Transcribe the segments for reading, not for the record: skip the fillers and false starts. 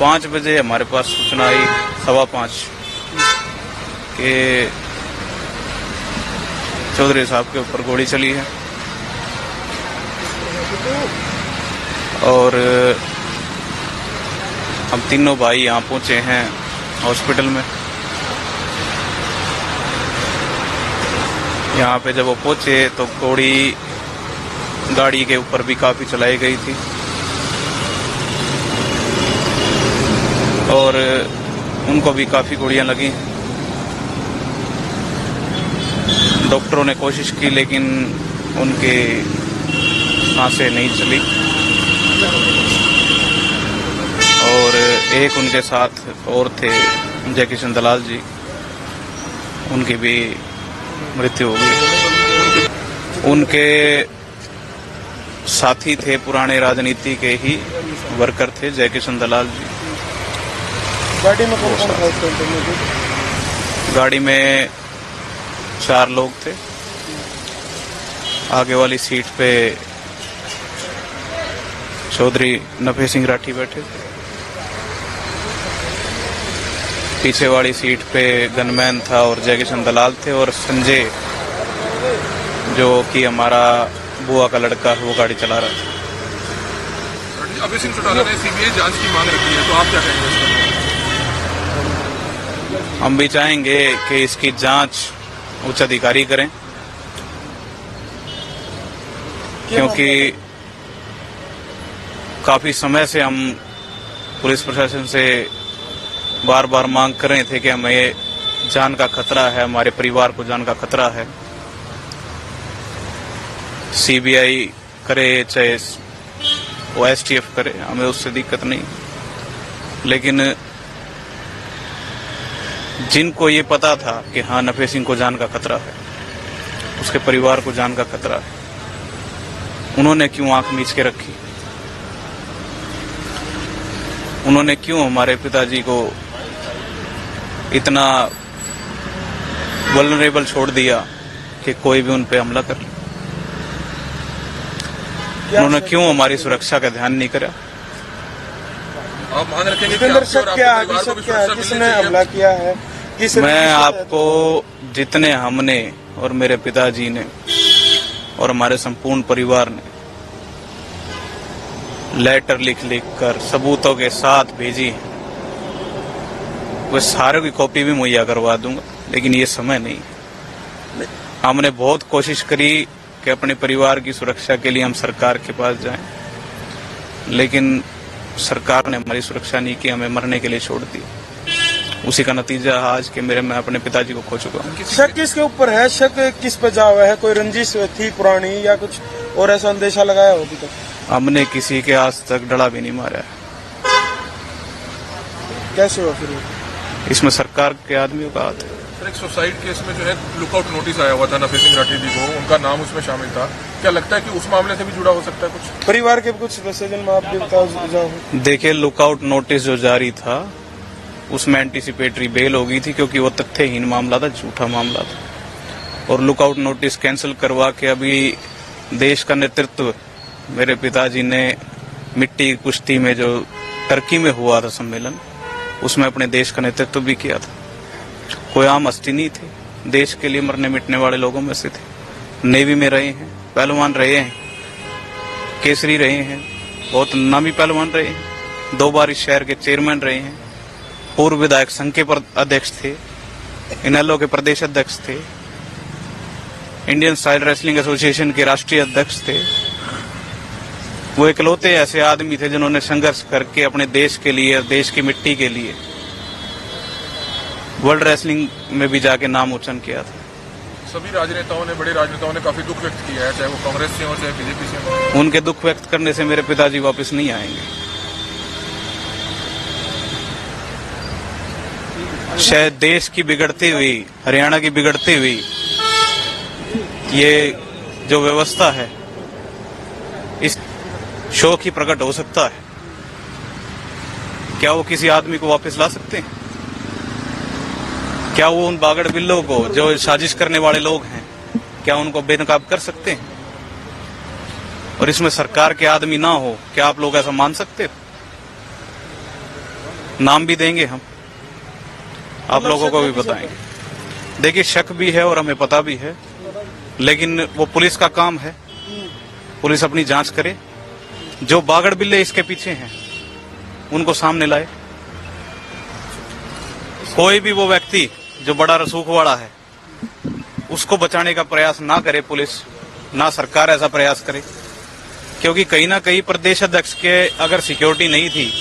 5 बजे हमारे पास सूचना आई, 5:15 कि चौधरी साहब के ऊपर गोली चली है। और हम तीनों भाई यहाँ पहुंचे हैं हॉस्पिटल में। यहाँ पे जब वो पहुंचे तो गोली गाड़ी के ऊपर भी काफी चलाई गई थी और उनको भी काफी गोलियां लगी। डॉक्टरों ने कोशिश की लेकिन उनके सांसें नहीं चली और एक उनके साथ और थे जय किशन दलाल जी, उनकी भी मृत्यु हो गई। उनके साथी थे, पुराने राजनीति के ही वर्कर थे जय किशन दलाल जी। गाड़ी में कौन कौन था? गाड़ी में 4 लोग थे। आगे वाली सीट पे चौधरी नफे सिंह राठी बैठे थे, पीछे वाली सीट पे गनमैन था और जय किशन दलाल थे और संजय जो कि हमारा बुआ का लड़का है वो गाड़ी चला रहा था। अभय सिंह चौटाला ने सीबीआई जांच की मांग रखी है, तो आप क्या कहेंगे? हम भी चाहेंगे कि इसकी जांच उच्च अधिकारी करें, क्योंकि काफी समय से हम पुलिस प्रशासन से बार बार मांग कर रहे थे कि हमें जान का खतरा है, हमारे परिवार को जान का खतरा है। सीबीआई करे चाहे वो एसटीएफ करे, हमें उससे दिक्कत नहीं, लेकिन जिनको ये पता था कि हाँ नफे सिंह को जान का खतरा है, उसके परिवार को जान का खतरा है, उन्होंने क्यों आंख मीच के रखी? उन्होंने क्यों हमारे पिताजी को इतना वल्नरेबल छोड़ दिया कि कोई भी उन पे हमला कर ले? उन्होंने क्यों हमारी सुरक्षा का ध्यान नहीं करा? आप मान रखेंगे किसने हमला किया है? मैं आपको जितने हमने और मेरे पिताजी ने और हमारे संपूर्ण परिवार ने लेटर लिख कर सबूतों के साथ भेजी है, वह सारे की कॉपी भी मुहैया करवा दूंगा, लेकिन ये समय नहीं है। हमने बहुत कोशिश करी कि अपने परिवार की सुरक्षा के लिए हम सरकार के पास जाएं, लेकिन सरकार ने हमारी सुरक्षा नहीं की, हमें मरने के लिए छोड़ दी। उसी का नतीजा आज के मैं अपने पिताजी को खो चुका हूँ। शक किसके ऊपर है? शक किस पे जा हुआ है? कोई रंजिश थी पुरानी या कुछ और ऐसा अंदेशा लगाया हो अभी तक? हमने किसी के आज तक डड़ा भी नहीं मारा है। कैसे हुआ फिर? इसमें सरकार के आदमियों का हाथ है। सर, एक सुसाइड केस में जो है लुकआउट नोटिस आया हुआ था नफे सिंह राठी जी को, उनका नाम उसमें शामिल था। क्या लगता है कि उस मामले से भी जुड़ा हो सकता है कुछ? परिवार के कुछ सदस्य में आप भी बताओ। देखिए, लुकआउट नोटिस जो जारी था उसमें एंटीसिपेटरी बेल हो गई थी, क्योंकि वो तथ्यहीन मामला था, झूठा मामला था। और लुकआउट नोटिस कैंसिल करवा के अभी देश का नेतृत्व मेरे पिताजी ने मिट्टी कुश्ती में जो टर्की में हुआ था सम्मेलन, उसमें अपने देश का नेतृत्व भी किया था। कोई आम हस्ती नहीं थी, देश के लिए मरने मिटने वाले लोगों में से थे। नेवी में रहे हैं, पहलवान रहे हैं, केसरी रहे हैं, बहुत नामी पहलवान रहे हैं, 2 बार इस शहर के चेयरमैन रहे हैं, पूर्व विधायक संघ के अध्यक्ष थे, इनेलो के प्रदेश अध्यक्ष थे, इंडियन स्टाइल रेसलिंग एसोसिएशन के राष्ट्रीय अध्यक्ष थे। वो इकलौते ऐसे आदमी थे जिन्होंने संघर्ष करके अपने देश के लिए, देश की मिट्टी के लिए वर्ल्ड रेसलिंग में भी जाके नाम उच्चारण किया था। सभी राजनेताओं ने, बड़े राजनेताओं ने काफी दुख व्यक्त किया है, चाहे वो कांग्रेस से हो चाहे बीजेपी से हो। उनके दुख व्यक्त करने से मेरे पिताजी वापस नहीं आएंगे। शायद देश की बिगड़ती हुई, हरियाणा की बिगड़ती हुई ये जो व्यवस्था है, इस शोक ही प्रकट हो सकता है। क्या वो किसी आदमी को वापस ला सकते हैं? क्या वो उन बागड़ बिल्लों को, जो साजिश करने वाले लोग हैं, क्या उनको बेनकाब कर सकते हैं? और इसमें सरकार के आदमी ना हो, क्या आप लोग ऐसा मान सकते हो? नाम भी देंगे हम, आप लोगों को भी बताएंगे। देखिए शक भी है और हमें पता भी है, लेकिन वो पुलिस का काम है, पुलिस अपनी जांच करे। जो बागड़ बिल्ले इसके पीछे हैं उनको सामने लाए। कोई भी वो व्यक्ति जो बड़ा रसूखवाड़ा है उसको बचाने का प्रयास ना करे पुलिस, ना सरकार ऐसा प्रयास करे, क्योंकि कहीं ना कहीं प्रदेश अध्यक्ष के अगर सिक्योरिटी नहीं थी,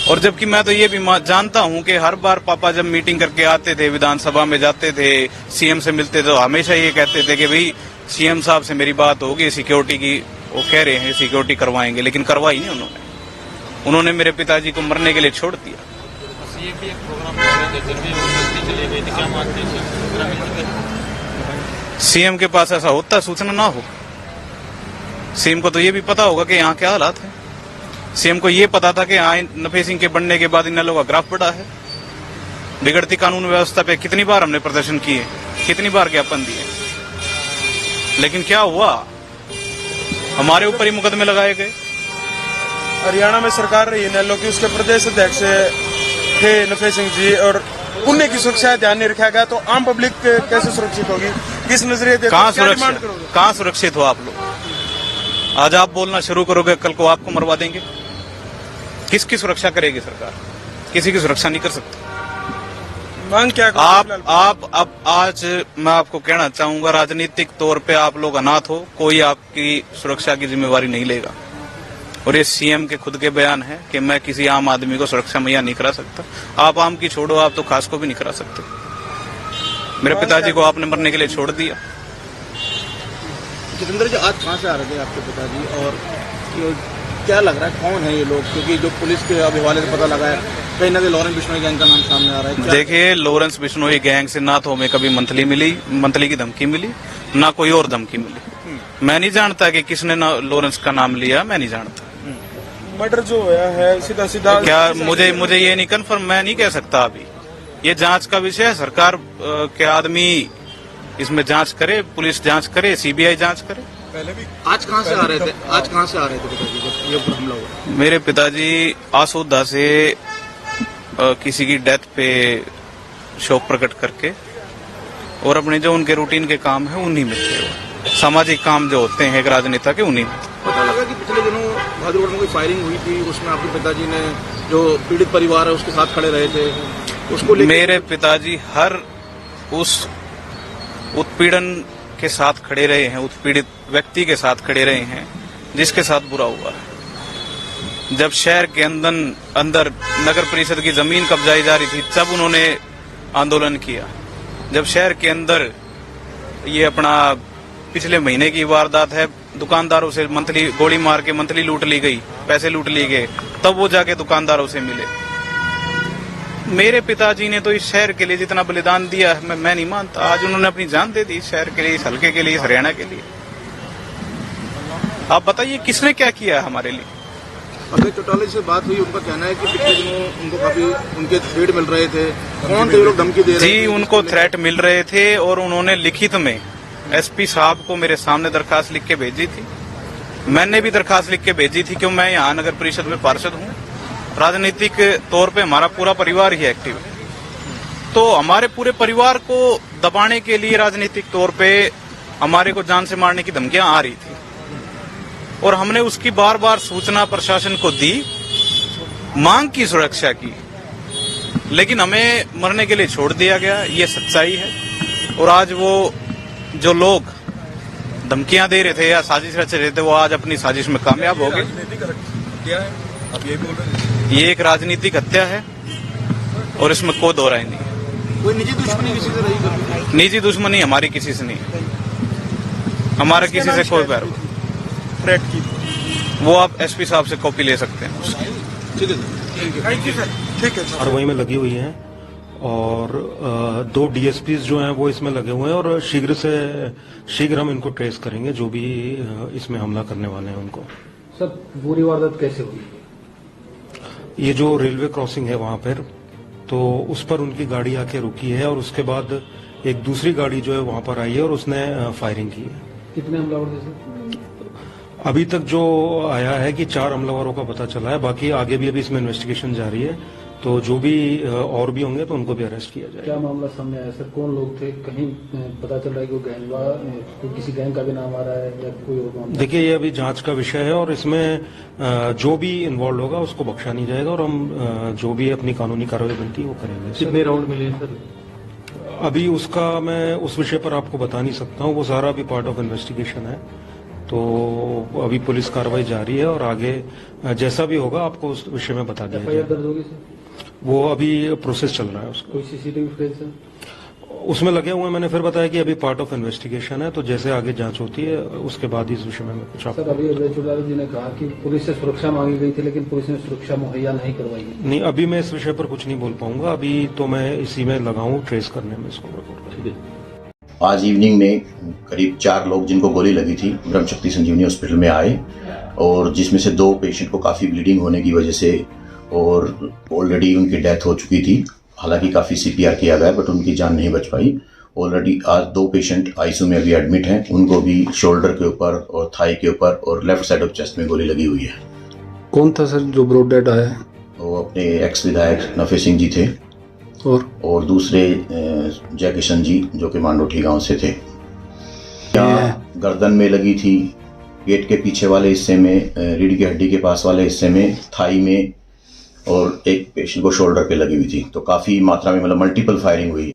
और जबकि मैं तो ये भी जानता हूं कि हर बार पापा जब मीटिंग करके आते थे, विधानसभा में जाते थे, सीएम से मिलते थे, तो हमेशा ये कहते थे कि भाई सीएम साहब से मेरी बात होगी सिक्योरिटी की, वो कह रहे हैं सिक्योरिटी करवाएंगे, लेकिन करवाई नहीं उन्होंने मेरे पिताजी को मरने के लिए छोड़ दिया। सीएम के पास ऐसा होता सूचना ना हो, सीएम को तो ये भी पता होगा कि यहाँ क्या हालात है। सीएम को ये पता था कि यहाँ नफे सिंह के बनने के बाद इन लोगों का ग्राफ बढ़ा है। बिगड़ती कानून व्यवस्था पे कितनी बार हमने प्रदर्शन किए, कितनी बार ज्ञापन दिए, लेकिन क्या हुआ, हमारे ऊपर ही मुकदमे लगाए गए। हरियाणा में सरकार रही है नैलो की, उसके प्रदेश अध्यक्ष थे नफे सिंह जी, और उन्हें की सुरक्षा ध्यान नहीं रखा गया, तो आम पब्लिक कैसे सुरक्षित होगी, किस नजरिए से कहाँ सुरक्षित हो आप लोग? आज आप बोलना शुरू करोगे, कल को आपको मरवा देंगे। किसकी सुरक्षा करेगी सरकार? किसी की सुरक्षा नहीं कर सकती। मांग क्या आप अब आज मैं आपको कहना चाहूंगा, राजनीतिक तौर पे आप लोग अनाथ हो, कोई आपकी सुरक्षा की जिम्मेवारी नहीं लेगा। और ये सीएम के खुद के बयान है कि मैं किसी आम आदमी को सुरक्षा मुहैया नहीं करा सकता। आप आम की छोड़ो, आप तो खास को भी नहीं करा सकते। मेरे पिताजी को आपने मरने के लिए छोड़ दिया। जितेंद्र जी, आज कहाँ से आ रहे थे आपके पिताजी, और क्या लग रहा है कौन है ये लोग, क्योंकि जो पुलिस के अब हवाले से पता लगा है कहीं ना कहीं लॉरेंस बिश्नोई गैंग का नाम सामने आ रहा है। देखिए लॉरेंस बिश्नोई गैंग से ना तो हमें कभी मंथली की धमकी मिली, ना कोई और धमकी मिली। मैं नहीं जानता कि किसने लॉरेंस का नाम लिया, मैं नहीं जानता। मर्डर जो हुआ है सीधा सीधा क्या मुझे ये नहीं कन्फर्म, मैं नहीं कह सकता अभी। ये जांच का विषय है, सरकार के आदमी इसमें जांच करे, पुलिस जांच करे, सीबीआई जांच करे। पहले भी आज कहाँ से आ रहे थे पिताजी जब ये हमला हुआ? मेरे पिताजी आसोदा से किसी की डेथ पे शोक प्रकट करके, और अपने जो उनके रूटीन के काम है उन्हीं में थे। वो सामाजिक काम जो होते हैं एक राजनेता के, उन्हीं में। पता लगा कि पिछले दिनों बहादुरगढ़ में कोई फायरिंग हुई थी, उसमें आपके पिताजी ने जो पीड़ित परिवार है उसके साथ खड़े रहे थे, उसको मेरे पिताजी हर उस उत्पीड़न के साथ खड़े रहे हैं, उत्पीड़ित व्यक्ति के साथ खड़े रहे हैं जिसके साथ बुरा हुआ है। जब शहर के अंदर नगर परिषद की जमीन कब्जाई जा रही थी, तब उन्होंने आंदोलन किया। जब शहर के अंदर ये अपना पिछले महीने की वारदात है, दुकानदारों से मंथली गोली मार के मंथली लूट ली गई, पैसे लूट लिए गए, तब वो जाके दुकानदारों से मिले। मेरे पिताजी ने तो इस शहर के लिए जितना बलिदान दिया है मैं नहीं मानता। आज उन्होंने अपनी जान दे दी इस शहर के लिए, इस हल्के के लिए, इस हरियाणा के लिए। आप बताइए किसने क्या किया है हमारे लिए? अजय चौटाला से बात हुई, उनका कहना है कि पिछले दिनों उनको काफी उनके थ्रेट मिल रहे थे। कौन थे लोग धमकी दे रहे थे? जी, उनको थ्रेट मिल रहे थे, और उन्होंने लिखित में एसपी साहब को मेरे सामने दरखास्त लिख के भेजी थी। मैंने भी दरखास्त लिख के भेजी थी, क्यों मैं यहाँ नगर परिषद में पार्षद हूँ। राजनीतिक तौर पे हमारा पूरा परिवार ही एक्टिव है, तो हमारे पूरे परिवार को दबाने के लिए राजनीतिक तौर पे हमारे को जान से मारने की धमकियां आ रही थी, और हमने उसकी बार बार सूचना प्रशासन को दी, मांग की सुरक्षा की, लेकिन हमें मरने के लिए छोड़ दिया गया। ये सच्चाई है। और आज वो जो लोग धमकियां दे रहे थे या साजिश रच रहे थे, वो आज अपनी साजिश में कामयाब हो गए। ये एक राजनीतिक हत्या है, और इसमें कोई दो राय नहीं है। कोई निजी दुश्मनी किसी से रही? निजी दुश्मनी हमारी किसी से नहीं है, हमारा किसी से कोई बैर थ्रेट की, वो आप एसपी साहब से कॉपी ले सकते हैं। ठीक है सर, ठीक है। कार्रवाई में लगी हुई हैं, और 2 डीएसपीज जो हैं वो इसमें लगे हुए हैं, और शीघ्र हम इनको ट्रेस करेंगे, जो भी इसमें हमला करने वाले हैं उनको। सर, पूरी वारदात कैसे हुई? ये जो रेलवे क्रॉसिंग है वहां पर, तो उस पर उनकी गाड़ी आके रुकी है, और उसके बाद एक दूसरी गाड़ी जो है वहां पर आई है, और उसने फायरिंग की है। कितने हमलावर थे सर? अभी तक जो आया है कि 4 हमलावरों का पता चला है, बाकी आगे भी अभी इसमें इन्वेस्टिगेशन जारी है, तो जो भी और भी होंगे तो उनको भी अरेस्ट किया जाएगा। क्या मामला सामने आया सर? कौन लोग थे? कहीं पता चल रहा है कि कोई किसी गैंग का भी नाम आ रहा है या कोई और मामला? देखिए, ये अभी जांच का विषय है और इसमें जो भी इन्वॉल्व होगा उसको बख्शा नहीं जाएगा और हम जो भी अपनी कानूनी कार्रवाई बनती है वो करेंगे। कितने राउंड मिले सर? अभी उसका मैं उस विषय पर आपको बता नहीं सकता हूँ, वो सारा अभी पार्ट ऑफ इन्वेस्टिगेशन है। तो अभी पुलिस कार्रवाई जारी है और आगे जैसा भी होगा आपको उस विषय में बता दिया एफआईआर जाएगा। दर्ज होगी सर? वो अभी प्रोसेस चल रहा है उसका। कोई सीसीटीवी फुटेज सर? उसमें लगे हुए हैं, मैंने फिर बताया कि अभी पार्ट ऑफ इन्वेस्टिगेशन है, तो जैसे आगे जांच होती है उसके बाद ही इस विषय में मैं कुछ सर, आपको अभी अजय चौटाला जी ने कहा कि पुलिस से सुरक्षा मांगी गई थी लेकिन पुलिस ने सुरक्षा मुहैया नहीं करवाई। नहीं, अभी मैं इस विषय पर कुछ नहीं बोल पाऊंगा। अभी तो मैं इसी में लगा हूं ट्रेस करने में इसको। आज इवनिंग में करीब 4 लोग जिनको गोली लगी थी ब्रह्मशक्ति संजीवनी हॉस्पिटल में आए और जिसमें से 2 पेशेंट को काफ़ी ब्लीडिंग होने की वजह से और ऑलरेडी उनकी डेथ हो चुकी थी। हालांकि काफ़ी सीपीआर किया गया बट उनकी जान नहीं बच पाई। ऑलरेडी आज 2 पेशेंट आईसीयू में अभी एडमिट हैं। उनको भी शोल्डर के ऊपर और थाई के ऊपर और लेफ्ट साइड ऑफ चेस्ट में गोली लगी हुई है। कौन था सर जो ब्रॉड डेड आया है? वो अपने एक्स विधायक नफे सिंह जी थे और दूसरे जय किशन जी जो कि मांडोठी गांव से थे। यहाँ गर्दन में लगी थी, गेट के पीछे वाले हिस्से में, रीढ़ की हड्डी के पास वाले हिस्से में, थाई में और एक पेशेंट को शोल्डर पे लगी हुई थी। तो काफ़ी मात्रा में मतलब मल्टीपल फायरिंग हुई।